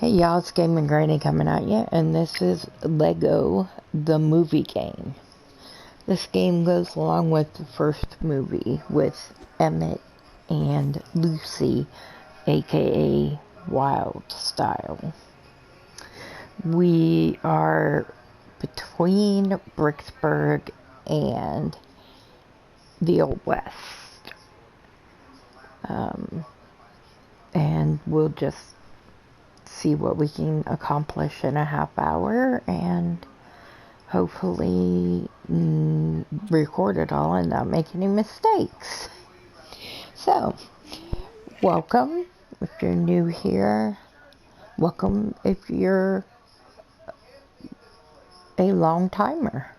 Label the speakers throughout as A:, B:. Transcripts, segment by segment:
A: Hey y'all, it's Gaming Granny coming at you, and this is Lego the Movie Game. This game goes along with the first movie with Emmett and Lucy, aka Wildstyle. We are between Bricksburg and the Old West. And we'll just see what we can accomplish in a half hour and hopefully record it all and not make any mistakes. So, welcome if you're new here. Welcome if you're a long timer.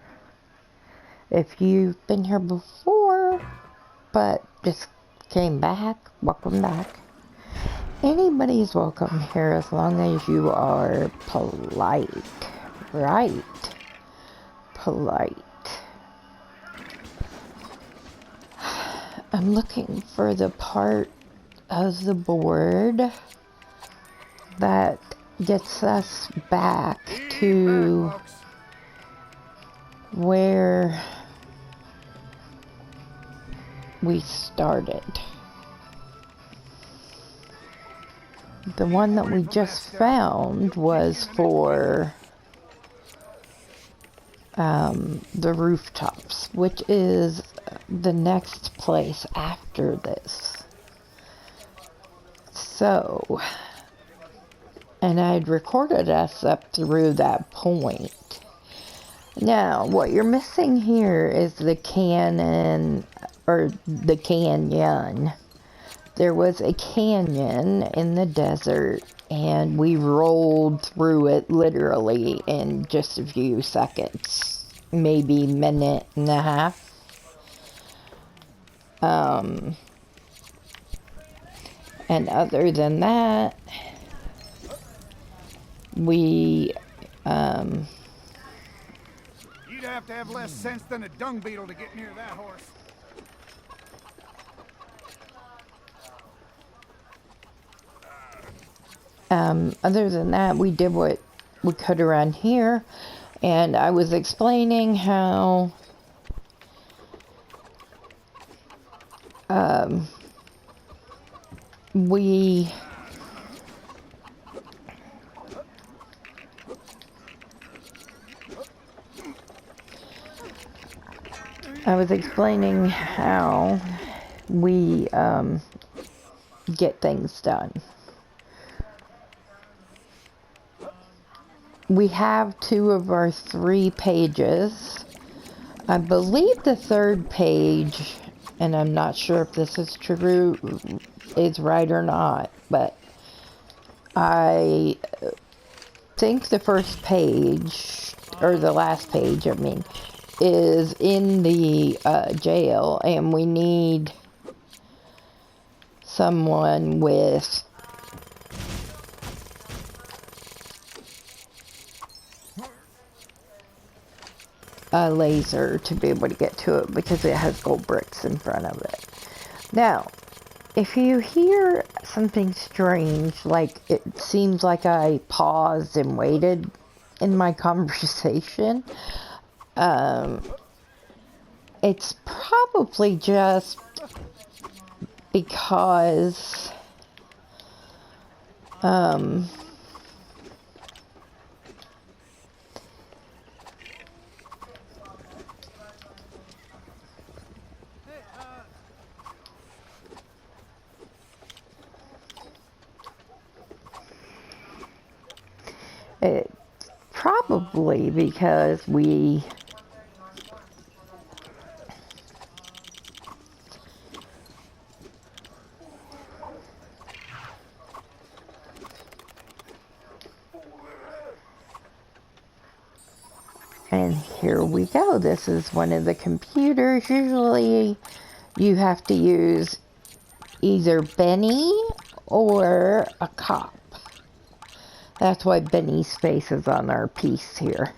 A: If you've been here before but just came back, welcome back. Anybody's welcome here as long as you are polite. Right. Polite. I'm looking for the part of the board that gets us back to where we started. The one that we just found was for the rooftops, which is the next place after this. So, and I'd recorded us up through that point. Now, what you're missing here is the canyon, or the canyon. There was a canyon in the desert, and we rolled through it literally in just a few seconds, maybe minute and a half. And other than that, we
B: You'd have to have less sense than a dung beetle to get near that horse.
A: other than that, we did what we could around here, and I was explaining how we get things done. We have 2 of our 3 pages. I believe the 3rd page, and I'm not sure if this is true, is right or not, but I think the first page, or the last page, I mean, is in the jail, and we need someone with a laser to be able to get to it because it has gold bricks in front of it. Now, if you hear something strange, like it seems like I paused and waited in my conversation, it's probably just because we and here we go. This is one of the computers. Usually you have to use either Benny or a cop. That's why Benny's face is on our piece here.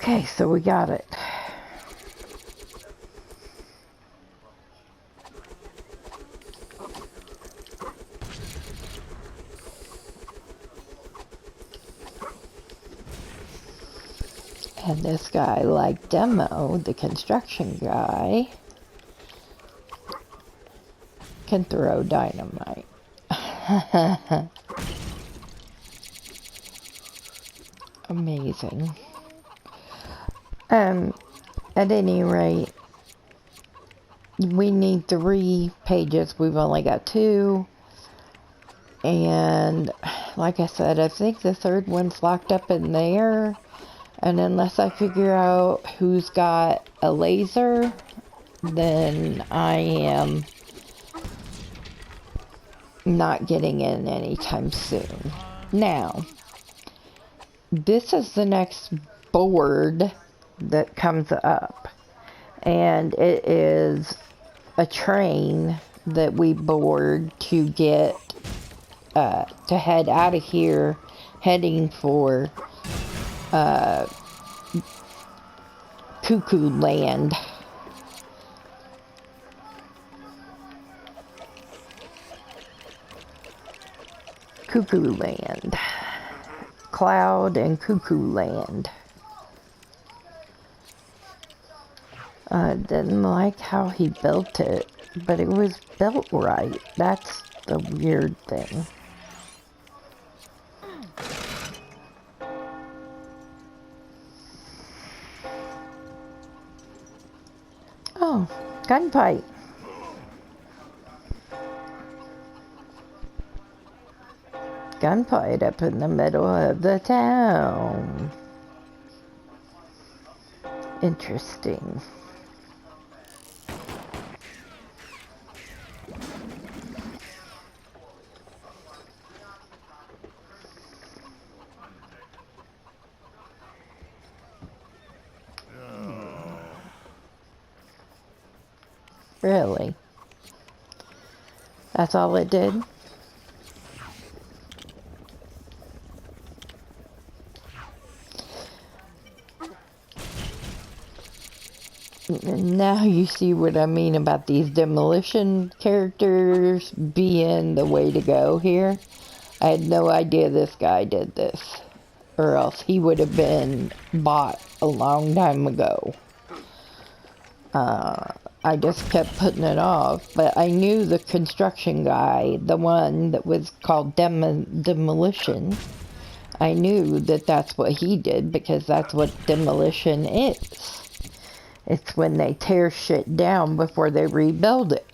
A: Okay, so we got it. And this guy, like Demo, the construction guy, can throw dynamite. Amazing. At any rate, we need 3 pages. We've only got 2. And like I said, I think the 3rd one's locked up in there. And unless I figure out who's got a laser, then I am not getting in anytime soon. Now, this is the next board that comes up. And it is a train that we board to get, to head out of here, heading for Cuckoo Land. Cuckoo Land. Cloud and Cuckoo Land. Didn't like how he built it, but it was built right. That's the weird thing. Oh, gunfight. Gunfight up in the middle of the town. Interesting. Really? That's all it did? Now you see what I mean about these demolition characters being the way to go here. I had no idea this guy did this, or else he would have been bought a long time ago. I just kept putting it off, but I knew the construction guy, the one that was called Demolition, I knew that that's what he did, because that's what demolition is. It's when they tear shit down before they rebuild it.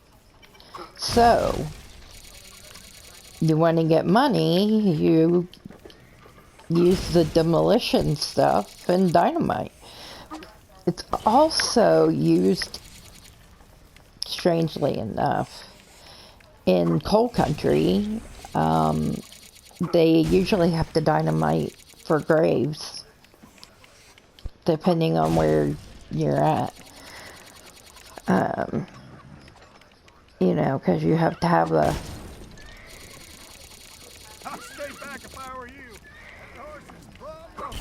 A: So, you want to get money, you use the demolition stuff and dynamite. It's also used, strangely enough, in coal country. They usually have to dynamite for graves, depending on where you're at. You know, because you have to have the...
B: I'd stay back if I were you. The horse is plumb broken.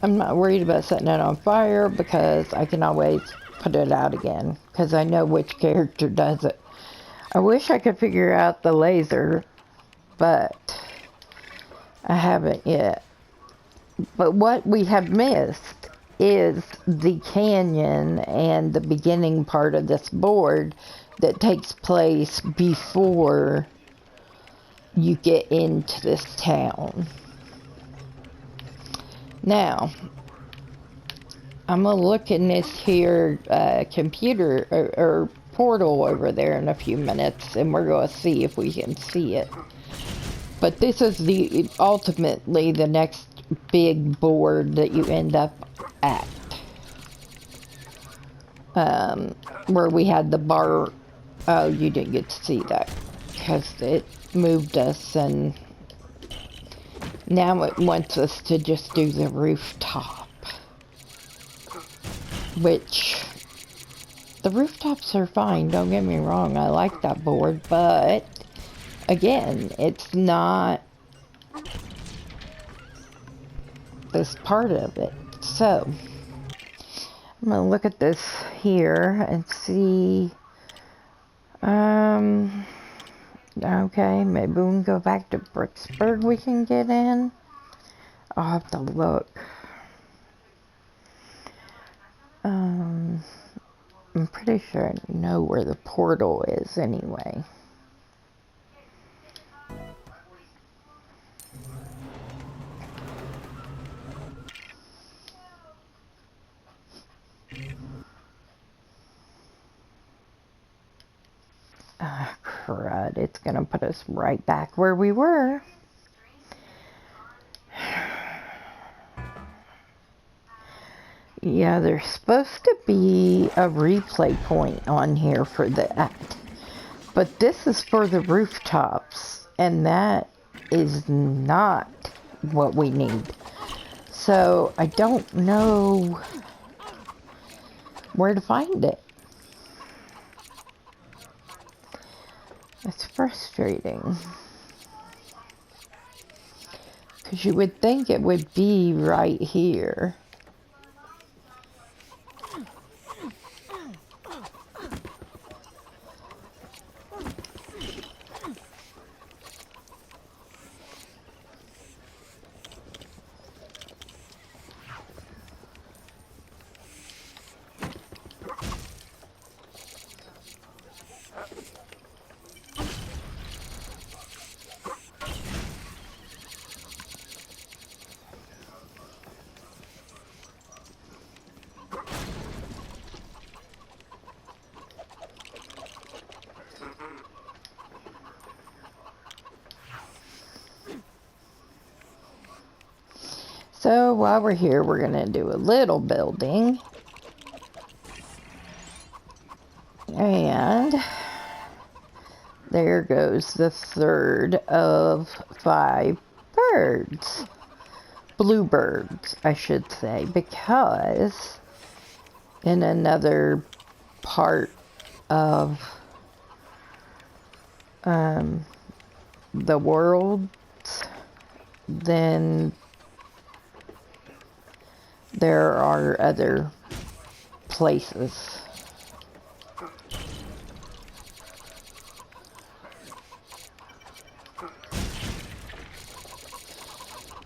A: I'm not worried about setting it on fire because I can always put it out again because I know which character does it. I wish I could figure out the laser, but I haven't yet. But what we have missed is the canyon and the beginning part of this board that takes place before you get into this town. Now, I'm going to look in this here computer or portal over there in a few minutes, and we're going to see if we can see it. But this is ultimately the next big board that you end up at. Where we had the bar. Oh, you didn't get to see that because it moved us, and now it wants us to just do the rooftop. which the rooftops are fine, don't get me wrong, I like that board, but again, it's not this part of it. So I'm gonna look at this here and see. Okay, maybe we can go back to Bricksburg. We can get in. I'll have to look. I'm pretty sure I know where the portal is anyway. Ah, crud. It's gonna put us right back where we were. Yeah, there's supposed to be a replay point on here for that. But this is for the rooftops, and that is not what we need. So I don't know where to find it. It's frustrating. Because you would think it would be right here. So while we're here, we're going to do a little building. And there goes the third of 5 birds. Bluebirds, I should say, because in another part of the world, then there are other places.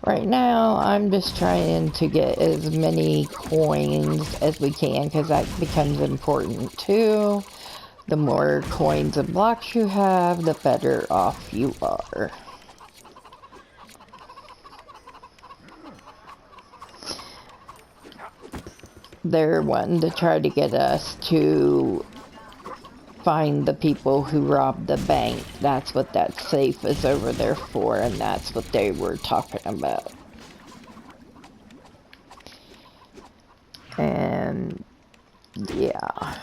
A: Right now, I'm just trying to get as many coins as we can, because that becomes important too. The more coins and blocks you have, the better off you are. They're wanting to try to get us to find the people who robbed the bank. That's what that safe is over there for, and that's what they were talking about. And yeah.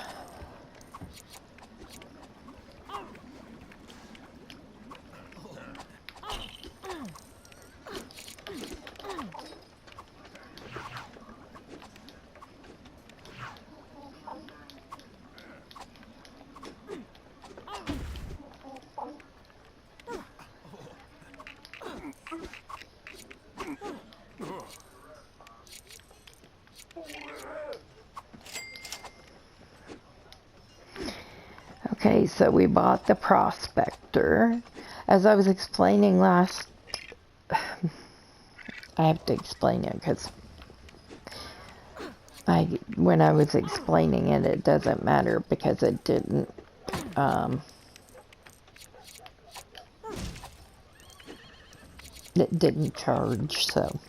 A: Okay, so we bought the Prospector. As I was explaining last... I have to explain it because when I was explaining it, it doesn't matter because it didn't... it didn't charge, so...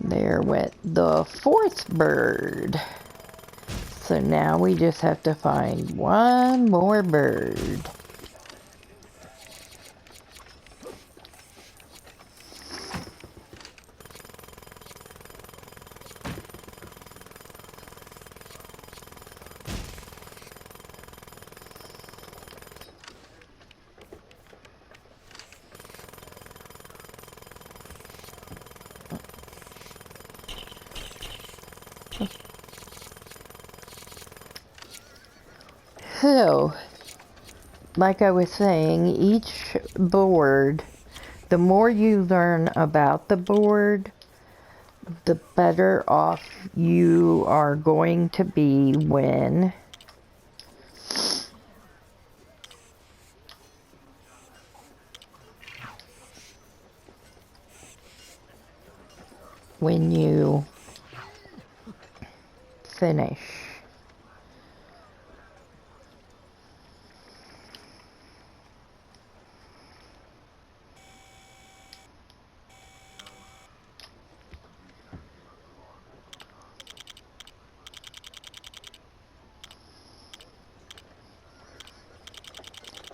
A: There went the 4th bird. So now we just have to find one more bird. So, like I was saying, each board, the more you learn about the board, the better off you are going to be when you finish.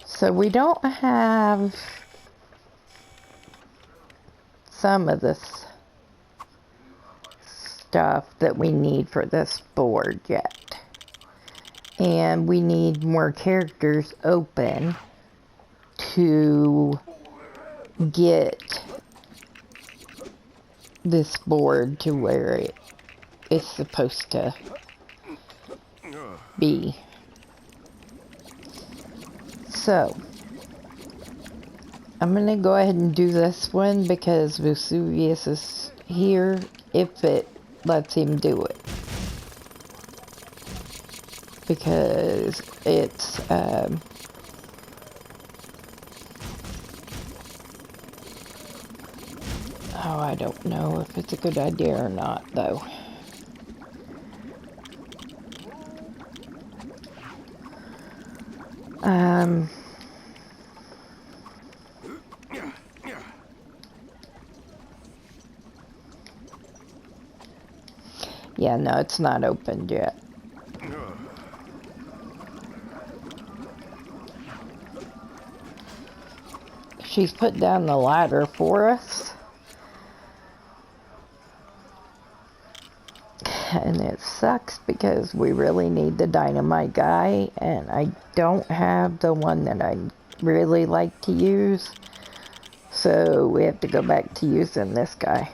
A: So we don't have some of this stuff that we need for this board yet. And we need more characters open to get this board to where it is supposed to be. So, I'm gonna go ahead and do this one because Vesuvius is here if it lets him do it. Because it's, oh, I don't know if it's a good idea or not, though. Yeah, no, it's not opened yet. She's put down the ladder for us. And it sucks because we really need the dynamite guy, and I don't have the one that I really like to use. So we have to go back to using this guy.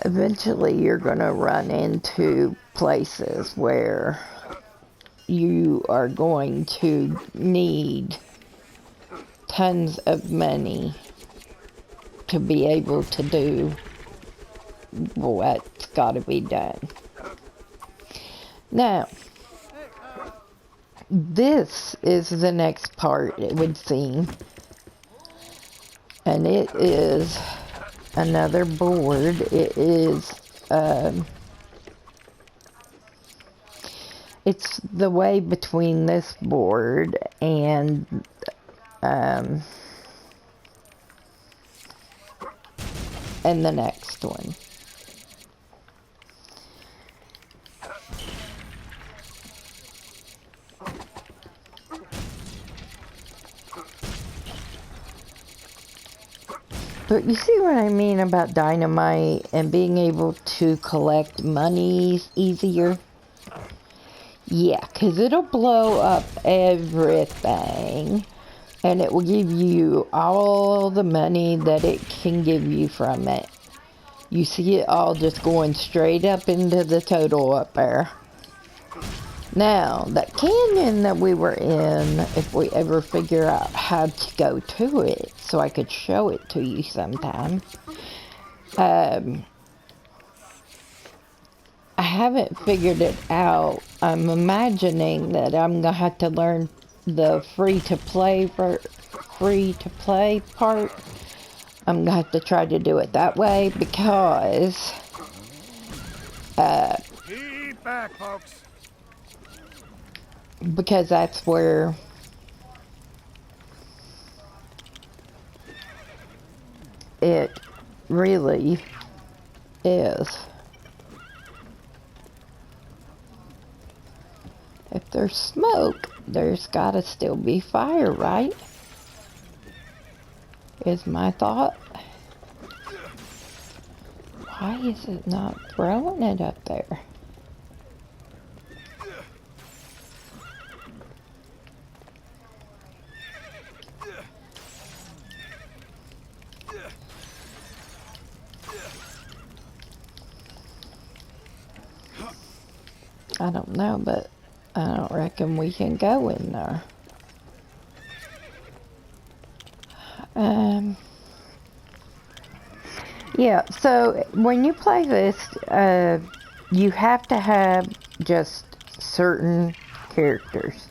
A: Eventually you're going to run into places where you are going to need tons of money to be able to do what's got to be done. Now, this is the next part, it would seem. And it is another board. It is, it's the way between this board and, and the next one. But you see what I mean about dynamite and being able to collect money easier? Yeah, because it'll blow up everything. And it will give you all the money that it can give you from it. You see it all just going straight up into the total up there. Now, that canyon that we were in, if we ever figure out how to go to it, so I could show it to you sometime. I haven't figured it out. I'm imagining that I'm gonna have to learn the free to play part. I'm gonna have to try to do it that way because
B: Keep back, folks.
A: Because that's where it really is. If there's smoke, there's gotta still be fire, right? Is my thought. Why is it not throwing it up there? I don't know, but I don't reckon we can go in there. Yeah, so when you play this, you have to have just certain characters.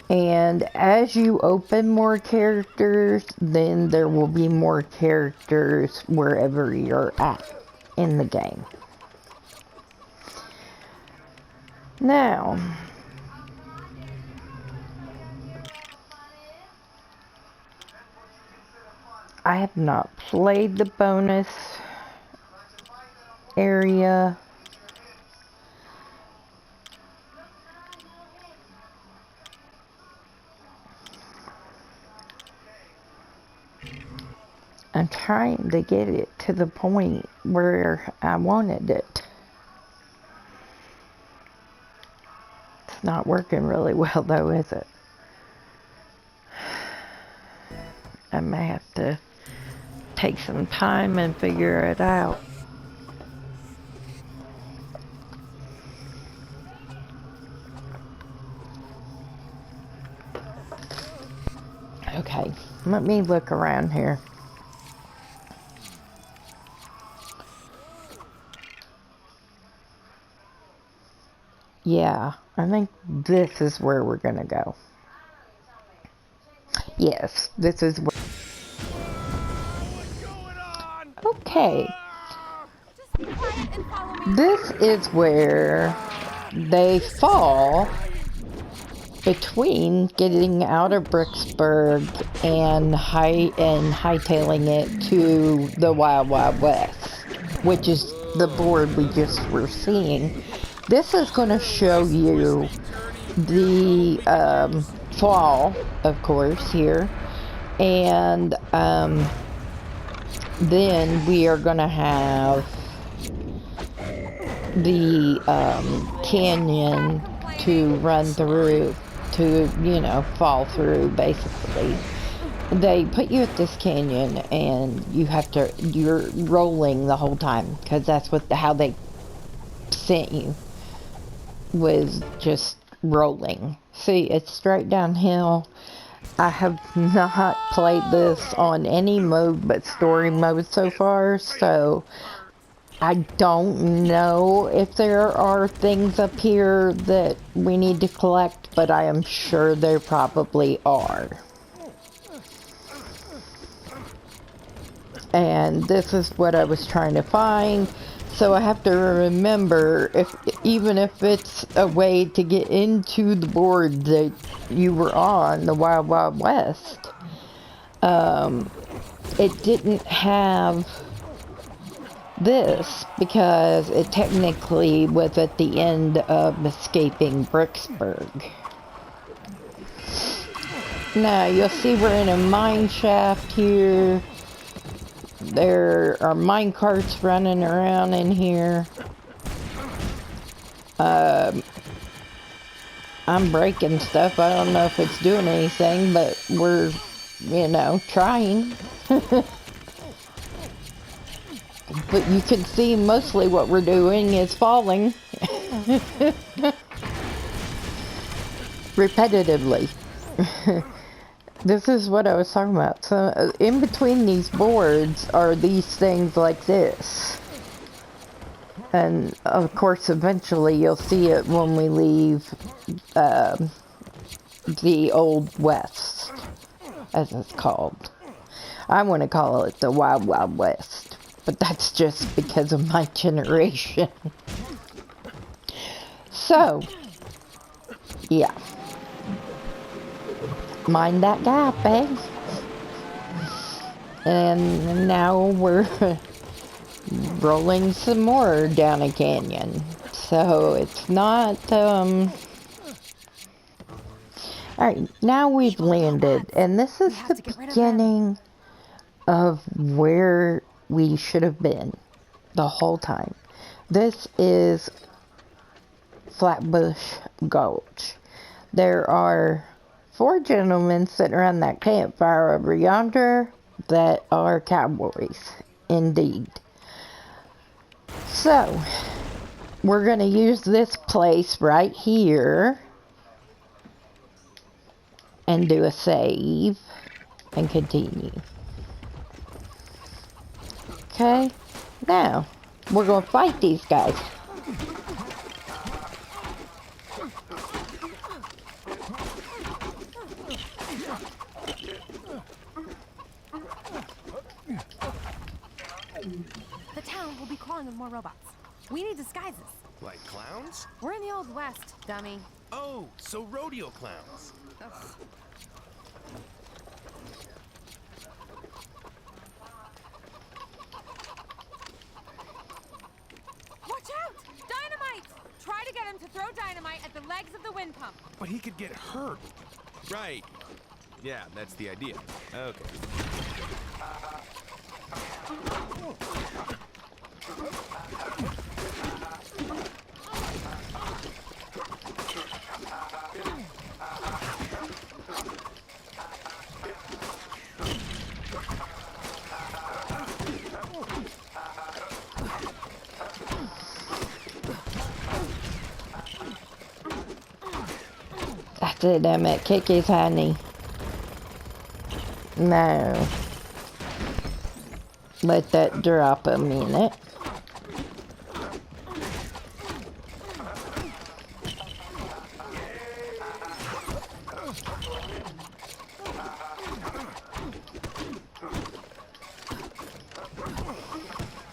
A: And as you open more characters, then there will be more characters wherever you're at in the game. Now, I have not played the bonus area. I'm trying to get it to the point where I wanted it. It's not working really well though, is it? I may have to take some time and figure it out. Okay, let me look around here. Yeah, I think this is where we're gonna go. Yes, this is where. Okay. This is where they fall between getting out of Bricksburg and hightailing it to the Wild Wild West, which is the board we just were seeing. This is going to show you the fall, of course, here, and then we are going to have the canyon to run through, to, you know, fall through, basically. They put you at this canyon and you're rolling the whole time, because that's how they sent you, was just rolling. See, it's straight downhill. I have not played this on any mode but story mode so far, so I don't know if there are things up here that we need to collect, but I am sure there probably are. And this is what I was trying to find. So I have to remember, even if it's a way to get into the board that you were on, the Wild Wild West, it didn't have this because it technically was at the end of escaping Bricksburg. Now you'll see we're in a mine shaft here. There are mine carts running around in here. I'm breaking stuff. I don't know if it's doing anything, but we're, you know, trying. But you can see mostly what we're doing is falling. Repetitively. This is what I was talking about. So in between these boards are these things like this. And of course eventually you'll see it when we leave the Old West, as it's called. I want to call it the Wild Wild West, but that's just because of my generation. So, yeah. Mind that gap, eh? And now we're rolling some more down a canyon. So it's not, Alright, now we've landed, and this is the beginning of where we should have been. the whole time. This is Flatbush Gulch. There are 4 gentlemen sitting around that campfire over yonder that are cowboys, indeed. So, we're going to use this place right here and do a save and continue. Okay, now we're going to fight these guys.
C: The town will be crawling with more robots. We need disguises.
D: Like clowns?
C: We're in the Old West, dummy.
D: Oh, so rodeo clowns.
C: Ugh. Watch out! Dynamite! Try to get him to throw dynamite at the legs of the wind pump.
B: But he could get hurt.
D: Right. Yeah, that's the idea. Okay.
A: That's it, Emmett. Kick his honey. No. Let that drop a minute.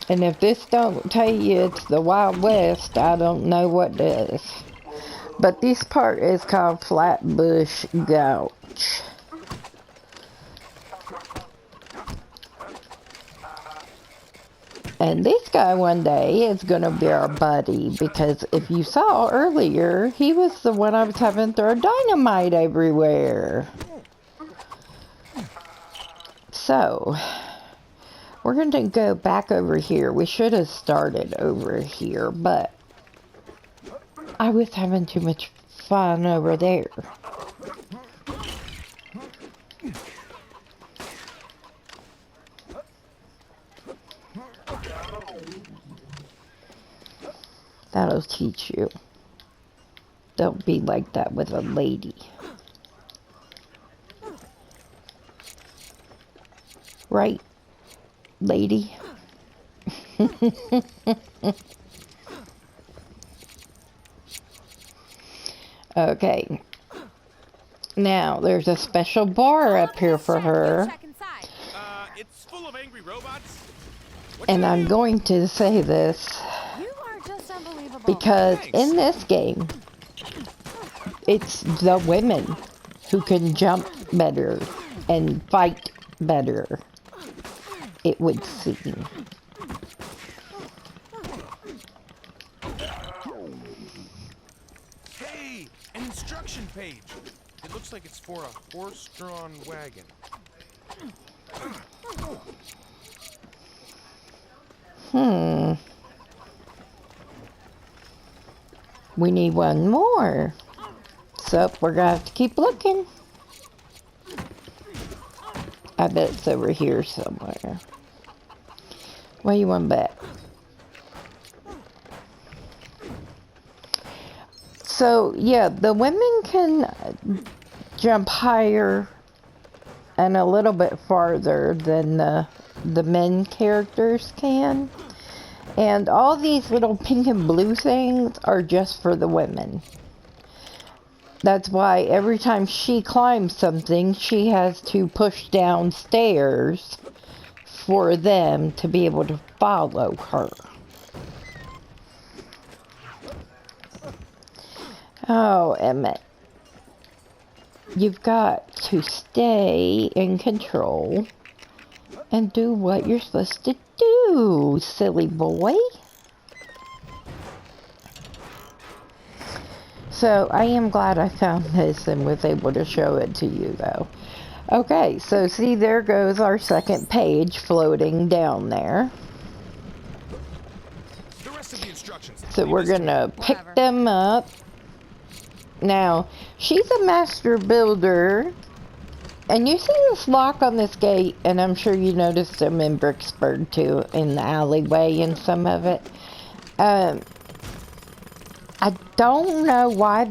A: And if this don't tell you it's the Wild West, I don't know what does. But this part is called Flatbush Gulch. And this guy one day is going to be our buddy, because if you saw earlier, he was the one I was having throw dynamite everywhere. So, we're going to go back over here. We should have started over here, but I was having too much fun over there. That'll teach you. Don't be like that with a lady. Right, lady? Okay. Now, there's a special bar up here for her.
C: Check inside.
D: It's full of angry robots.
A: And I'm going to say this
C: You are just unbelievable.
A: because
D: Thanks.
A: in this game, it's the women who can jump better and fight better, it would seem.
D: Hey, an instruction page. It looks like it's for a horse-drawn wagon.
A: We need one more. So we're gonna have to keep looking. I bet it's over here somewhere. What do you want to bet? So yeah, the women can jump higher and a little bit farther than the men characters can. And all these little pink and blue things are just for the women. That's why every time she climbs something, she has to push down stairs for them to be able to follow her. Oh, Emmett. You've got to stay in control and do what you're supposed to do, silly boy. So, I am glad I found this and was able to show it to you, though. Okay, so see, there goes our second page floating down there.
D: rest of the instructions?
A: So we're gonna pick
C: Whatever.
A: them up. Now, she's a master builder. And you see this lock on this gate, and I'm sure you noticed them in Bricksburg too, in the alleyway and some of it. I don't know why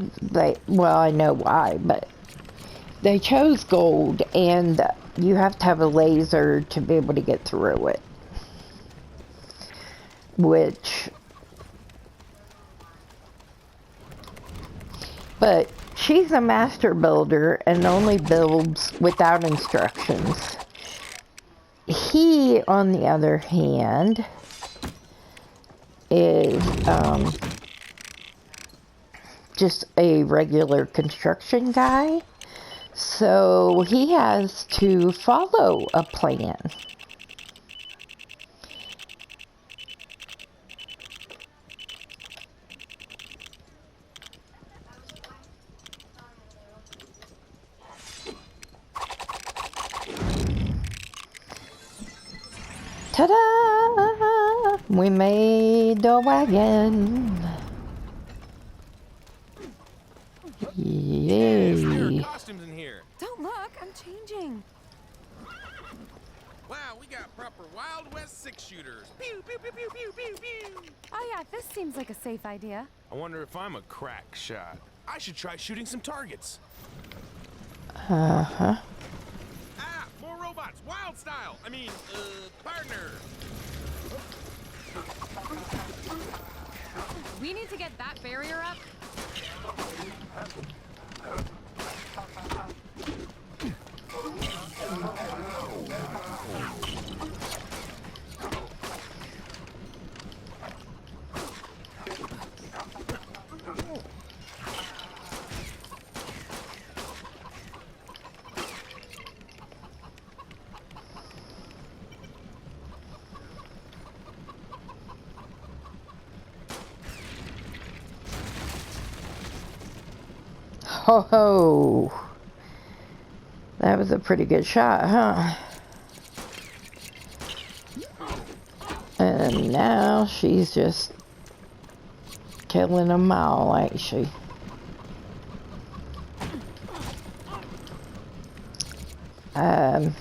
A: well, I know why, but they chose gold, and you have to have a laser to be able to get through it. But she's a master builder and only builds without instructions. He, on the other hand, is just a regular construction guy. So he has to follow a plan. Ta-da! We made a wagon.
D: Yes, there are
A: Yay.
D: costumes in here.
C: Don't look, I'm changing.
D: Wow, we got proper Wild West 6-shooters. Pew, pew, pew, pew, pew, pew, pew.
C: Oh yeah, this seems like a safe idea.
D: I wonder if I'm a crack shot. I should try shooting some targets.
A: Uh-huh.
D: Ah, more robots, wild style. I mean, partner.
C: We need to get that barrier up.
A: Ho ho! That was a pretty good shot, huh? And now she's just killing them all, ain't she? And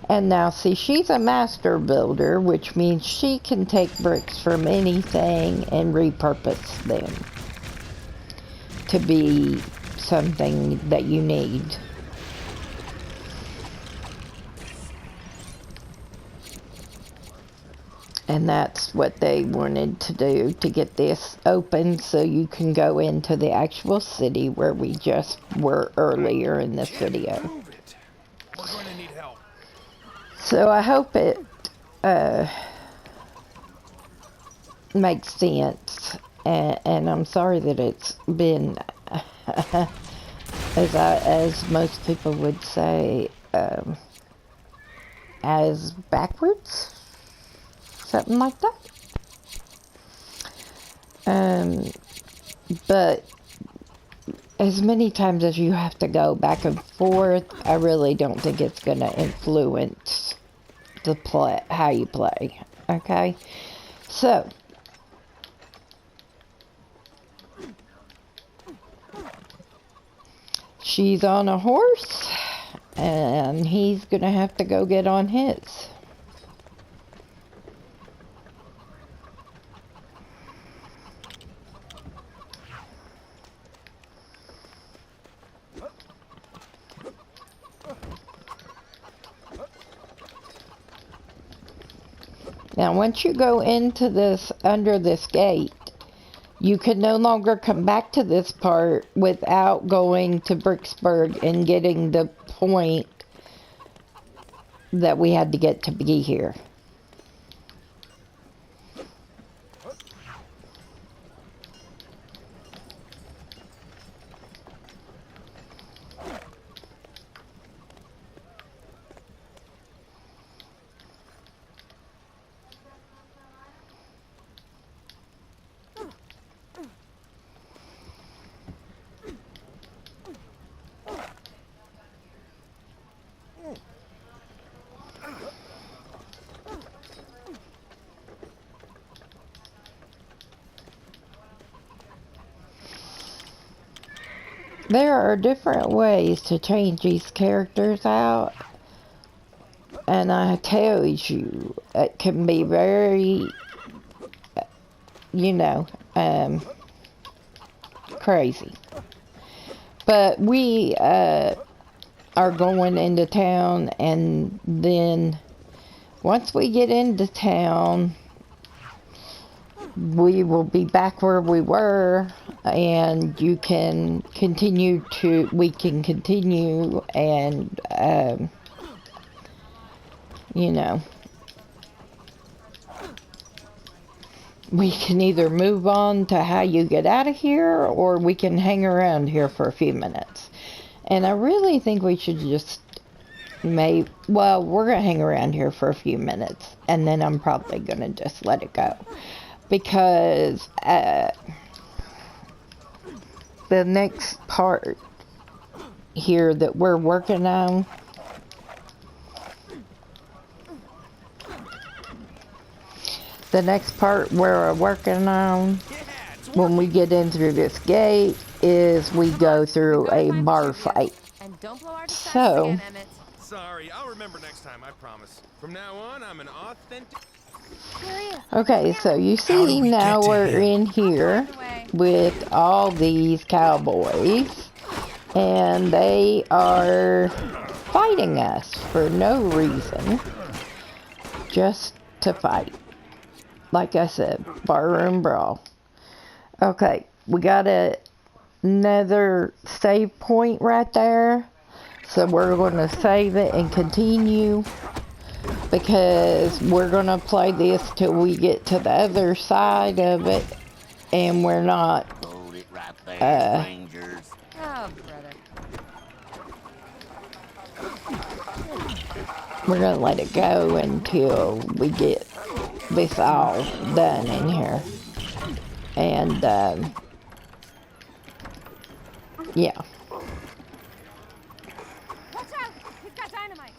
A: now, see, she's a master builder, which means she can take bricks from anything and repurpose them to be something that you need. And that's what they wanted to do to get this open so you can go into the actual city where we just were earlier in this video.
D: Move it. We're going to need help.
A: So I hope it makes sense, and I'm sorry that it's been, as most people would say, as backwards, something like that. But as many times as you have to go back and forth, I really don't think it's going to influence the play, how you play. Okay, so she's on a horse, and he's going to have to go get on his. Now, once you go into this, under this gate, you can no longer come back to this part without going to Bricksburg and getting the point that we had to get to be here. there are different ways to change these characters out. And I tell you, it can be very, you know, crazy. But we are going into town, and then once we get into town, we will be back where we were, and we can continue and, you know, we can either move on to how you get out of here, or we can hang around here for a few minutes. And I really think we should just we're going to hang around here for a few minutes, and then I'm probably going to just let it go. Because the next part here that we're working on, when we get in through this gate, is we go through a bar fight.
C: And don't blow our
A: So,
C: again, Emmett.
D: Sorry, I'll remember next time, I promise. From now on, I'm an authentic...
A: okay, so you see now we're in here with all these cowboys, and they are fighting us for no reason, just to fight. Like I said, barroom brawl. Okay, we got another save point right there, so we're going to save it and continue, because we're going to play this till we get to the other side of it, and we're not
E: Hold it right there, strangers.
C: Oh, brother.
A: we're going to let it go until we get this all done in here. And yeah.
C: Watch out! He's got dynamite.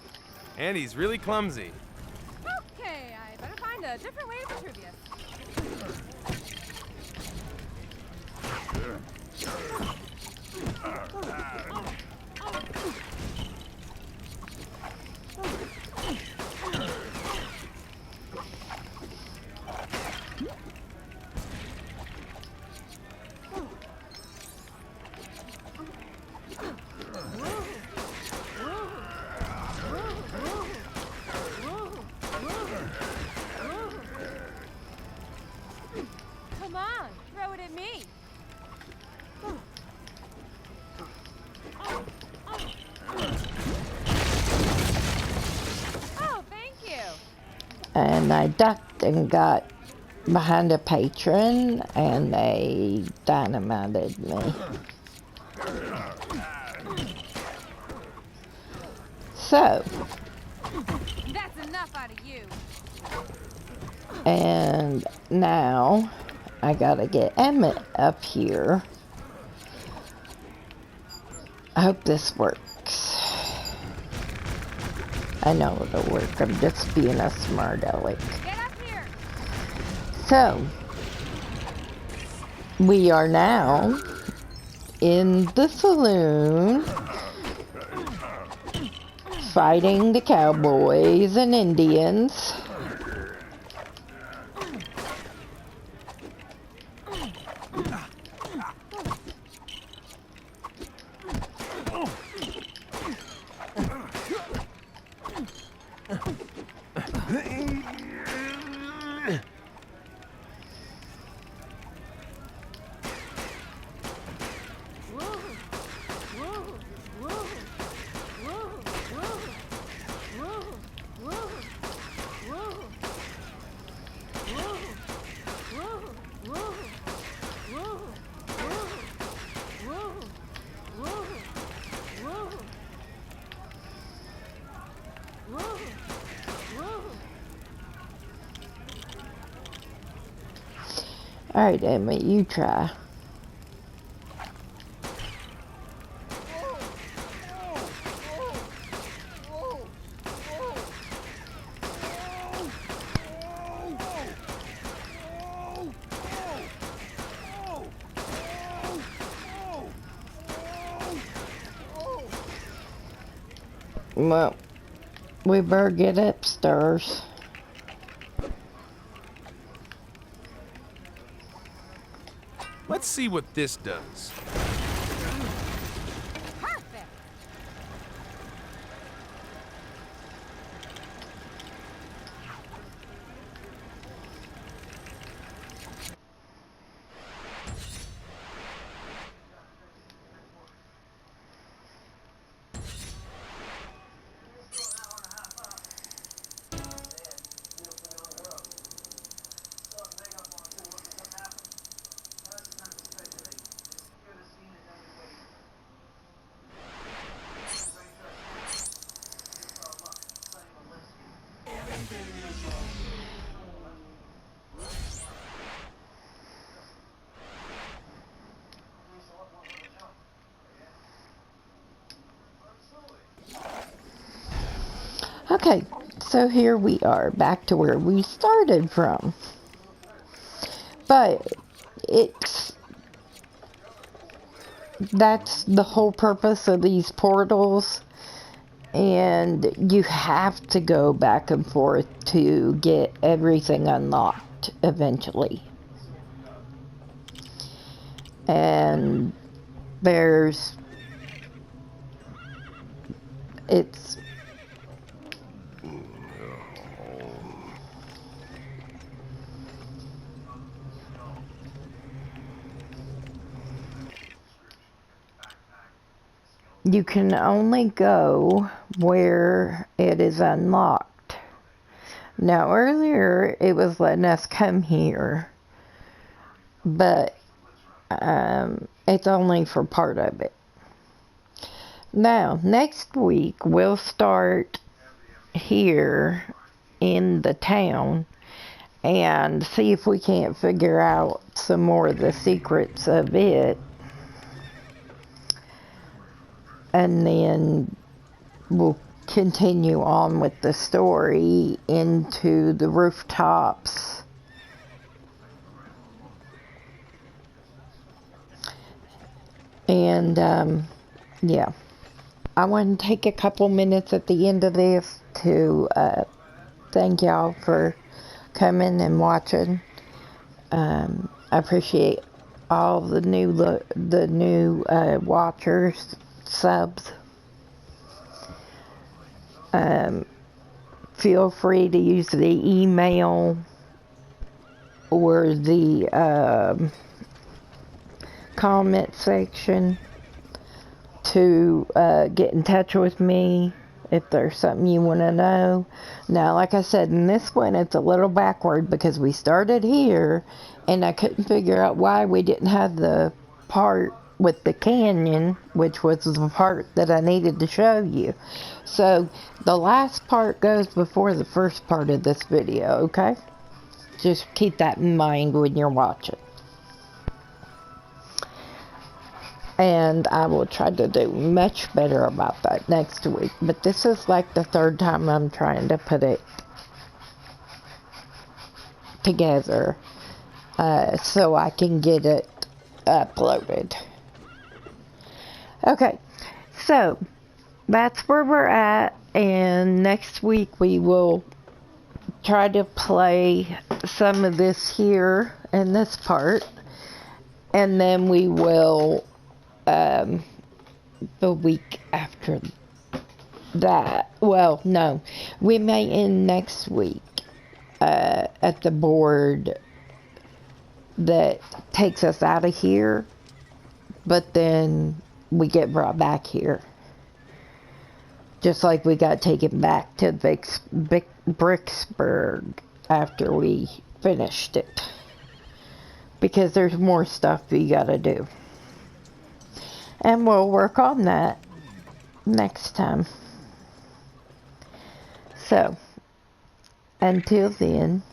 D: And he's really clumsy.
C: Okay, I better find a different way to retrieve you. Come on, throw it at me. Oh, thank you.
A: And I ducked and got behind a patron, and they dynamited me. So,
C: That's enough out of you.
A: and now I gotta get Emmett up here. I hope this works. I know it'll work. I'm just being a smart aleck.
C: Get up here.
A: So, we are now in the saloon fighting the cowboys and Indians. Alright, Emmett, you try. Well, we better get upstairs.
D: Let's see what this does.
C: Perfect.
A: Okay, so here we are, back to where we started from. But that's the whole purpose of these portals, and you have to go back and forth to get everything unlocked eventually. And it's you can only go where it is unlocked. Now earlier it was letting us come here, but it's only for part of it. Now next week we'll start here in the town and see if we can't figure out some more of the secrets of it. And then we'll continue on with the story into the rooftops. And, yeah. I want to take a couple minutes at the end of this to thank y'all for coming and watching. I appreciate all the new watchers, subs. Feel free to use the email or the comment section to get in touch with me if there's something you want to know. Now, like I said, in this one it's a little backward because we started here and I couldn't figure out why we didn't have the part with the canyon, which was the part that I needed to show you. So the last part goes before the first part of this video, okay? Just keep that in mind when you're watching. And I will try to do much better about that next week. But this is like the third time I'm trying to put it together so I can get it uploaded. Okay, so that's where we're at, and next week we will try to play some of this here in this part, and then we will the week after that, well, no, we may end next week at the board that takes us out of here, but then we get brought back here. Just like we got taken back to Bricksburg after we finished it. Because there's more stuff you gotta do. And we'll work on that next time. So, until then,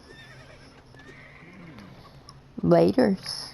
A: laters.